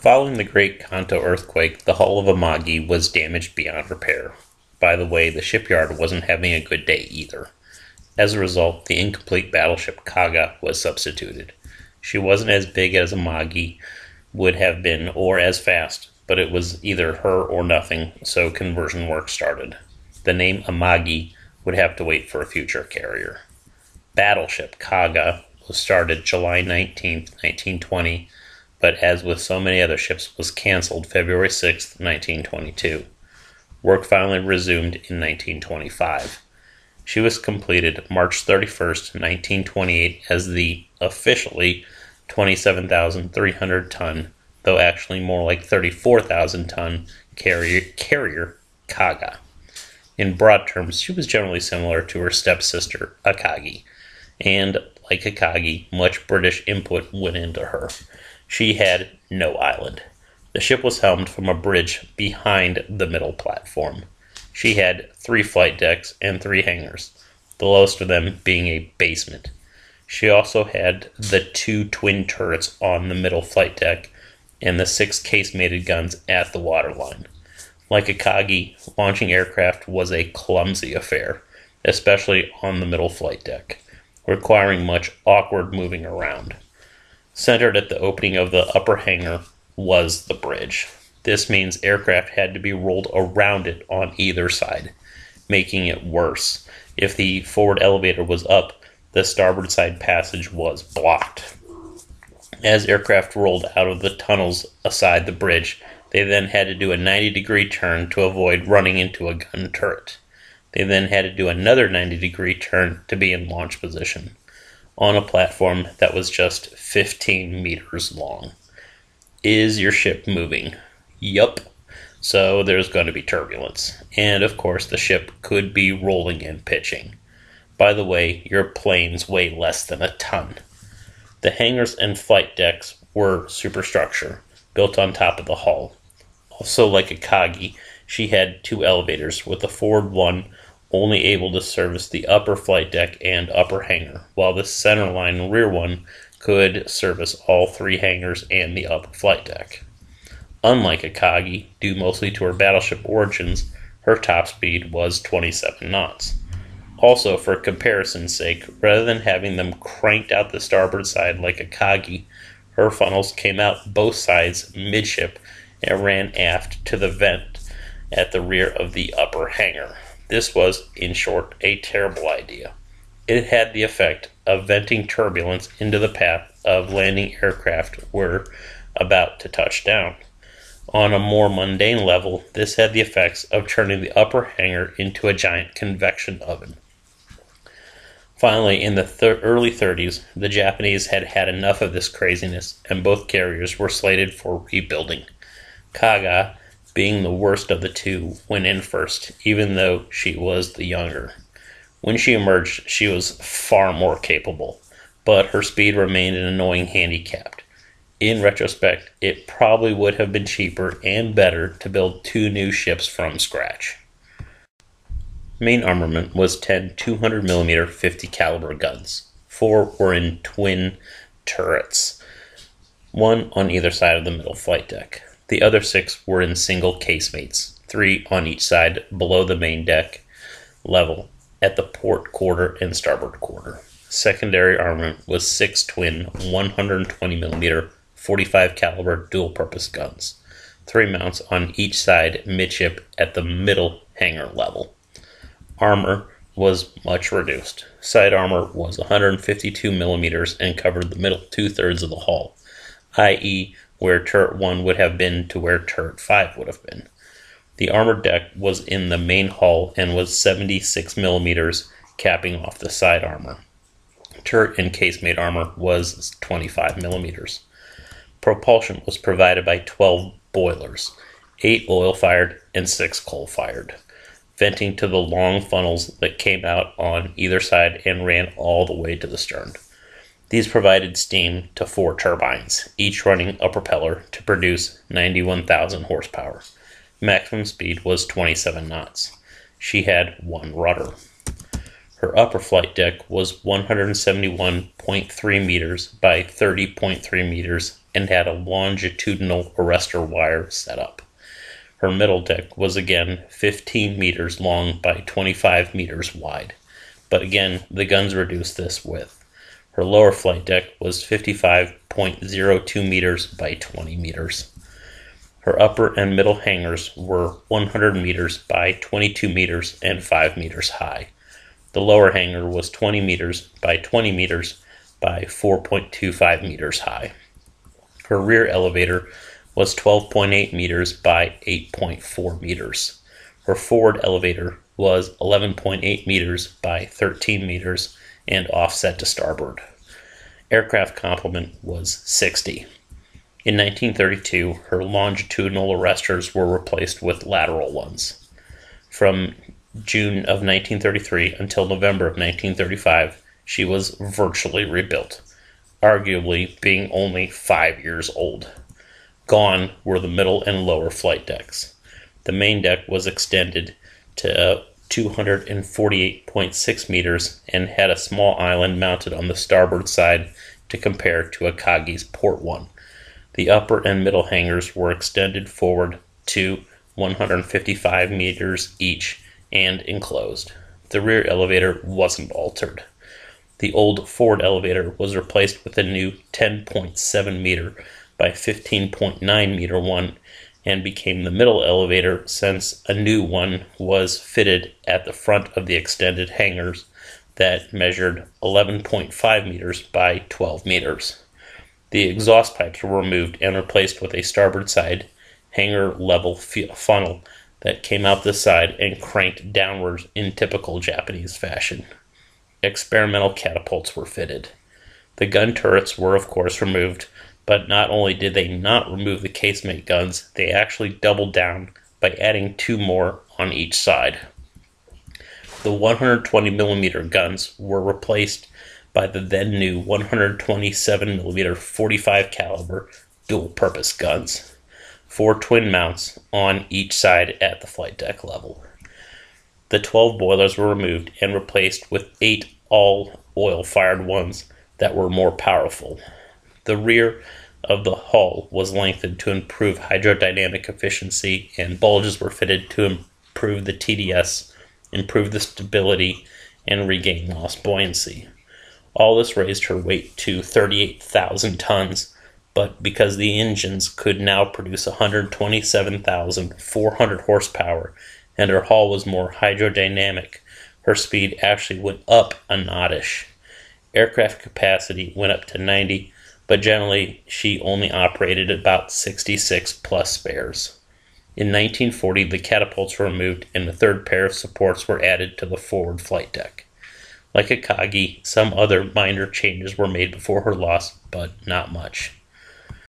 Following the Great Kanto earthquake, the hull of Amagi was damaged beyond repair. By the way, the shipyard wasn't having a good day either. As a result, the incomplete battleship Kaga was substituted. She wasn't as big as Amagi would have been or as fast, but it was either her or nothing, so conversion work started. The name Amagi would have to wait for a future carrier. Battleship Kaga was started July 19, 1920, but as with so many other ships, was canceled February 6, 1922. Work finally resumed in 1925. She was completed March 31, 1928 as the officially 27,300 ton, though actually more like 34,000 ton carrier Kaga. In broad terms, she was generally similar to her stepsister Akagi, and like Akagi, much British input went into her. She had no island. The ship was helmed from a bridge behind the middle platform. She had 3 flight decks and 3 hangars, the lowest of them being a basement. She also had the 2 twin turrets on the middle flight deck and the 6 casemated guns at the waterline. Like Akagi, launching aircraft was a clumsy affair, especially on the middle flight deck, requiring much awkward moving around. Centered at the opening of the upper hangar was the bridge. This means aircraft had to be rolled around it on either side, making it worse. If the forward elevator was up, the starboard side passage was blocked. As aircraft rolled out of the tunnels aside the bridge, they then had to do a 90-degree turn to avoid running into a gun turret. They then had to do another 90-degree turn to be in launch position on a platform that was just 15 meters long. Is your ship moving? Yup. So there's going to be turbulence. And of course the ship could be rolling and pitching. By the way, your planes weigh less than a ton. The hangars and flight decks were superstructure, built on top of the hull. Also like Akagi, she had 2 elevators, with the forward one only able to service the upper flight deck and upper hangar, while the centerline rear one could service all 3 hangars and the upper flight deck. Unlike Akagi, due mostly to her battleship origins, her top speed was 27 knots. Also, for comparison's sake, rather than having them cranked out the starboard side like Akagi, her funnels came out both sides midship and ran aft to the vent at the rear of the upper hangar. This was, in short, a terrible idea. It had the effect of venting turbulence into the path of landing aircraft were about to touch down. On a more mundane level, this had the effects of turning the upper hangar into a giant convection oven. Finally, in the early 30s, the Japanese had had enough of this craziness, and both carriers were slated for rebuilding. Kaga, being the worst of the 2, went in first, even though she was the younger. When she emerged, she was far more capable, but her speed remained an annoying handicap. In retrospect, it probably would have been cheaper and better to build 2 new ships from scratch. Main armament was 10 200mm 50 caliber guns. 4 were in twin turrets, 1 on either side of the middle flight deck. The other 6 were in single casemates, 3 on each side below the main deck level at the port quarter and starboard quarter. Secondary armament was 6 twin 120mm 45 caliber dual-purpose guns, 3 mounts on each side midship at the middle hangar level. Armor was much reduced. Side armor was 152mm and covered the middle 2/3 of the hull, i.e., where turret 1 would have been to where turret 5 would have been. The armored deck was in the main hull and was 76mm, capping off the side armor. Turret and casemate armor was 25mm. Propulsion was provided by 12 boilers, 8 oil-fired and 6 coal-fired, venting to the long funnels that came out on either side and ran all the way to the stern. These provided steam to 4 turbines, each running a propeller to produce 91,000 horsepower. Maximum speed was 27 knots. She had 1 rudder. Her upper flight deck was 171.3 meters by 30.3 meters and had a longitudinal arrestor wire setup. Her middle deck was again 15 meters long by 25 meters wide, but again the guns reduced this width. Her lower flight deck was 55.02 meters by 20 meters. Her upper and middle hangars were 100 meters by 22 meters and 5 meters high. The lower hangar was 20 meters by 20 meters by 4.25 meters high. Her rear elevator was 12.8 meters by 8.4 meters. Her forward elevator was 11.8 meters by 13 meters and offset to starboard. Aircraft complement was 60. In 1932, her longitudinal arrestors were replaced with lateral ones. From June of 1933 until November of 1935, she was virtually rebuilt, arguably being only 5 years old. Gone were the middle and lower flight decks. The main deck was extended to 248.6 meters and had a small island mounted on the starboard side to compare to a Kagi's port one. The upper and middle hangars were extended forward to 155 meters each and enclosed. The rear elevator wasn't altered. The old forward elevator was replaced with a new 10.7 meter by 15.9 meter one and became the middle elevator, since a new one was fitted at the front of the extended hangars that measured 11.5 meters by 12 meters. The exhaust pipes were removed and replaced with a starboard side hangar level funnel that came out the side and cranked downwards in typical Japanese fashion. Experimental catapults were fitted. The gun turrets were of course removed, but not only did they not remove the casemate guns, they actually doubled down by adding 2 more on each side. The 120mm guns were replaced by the then new 127mm 45 caliber dual-purpose guns, 4 twin mounts on each side at the flight deck level. The 12 boilers were removed and replaced with 8 all-oil-fired ones that were more powerful. The rear of the hull was lengthened to improve hydrodynamic efficiency, and bulges were fitted to improve the TDS, improve the stability, and regain lost buoyancy. All this raised her weight to 38,000 tons, but because the engines could now produce 127,400 horsepower and her hull was more hydrodynamic, her speed actually went up a notch. Aircraft capacity went up to 90, but generally she only operated about 66 plus spares. In 1940, the catapults were removed and a third pair of supports were added to the forward flight deck. Like a Kagi, some other minor changes were made before her loss, but not much.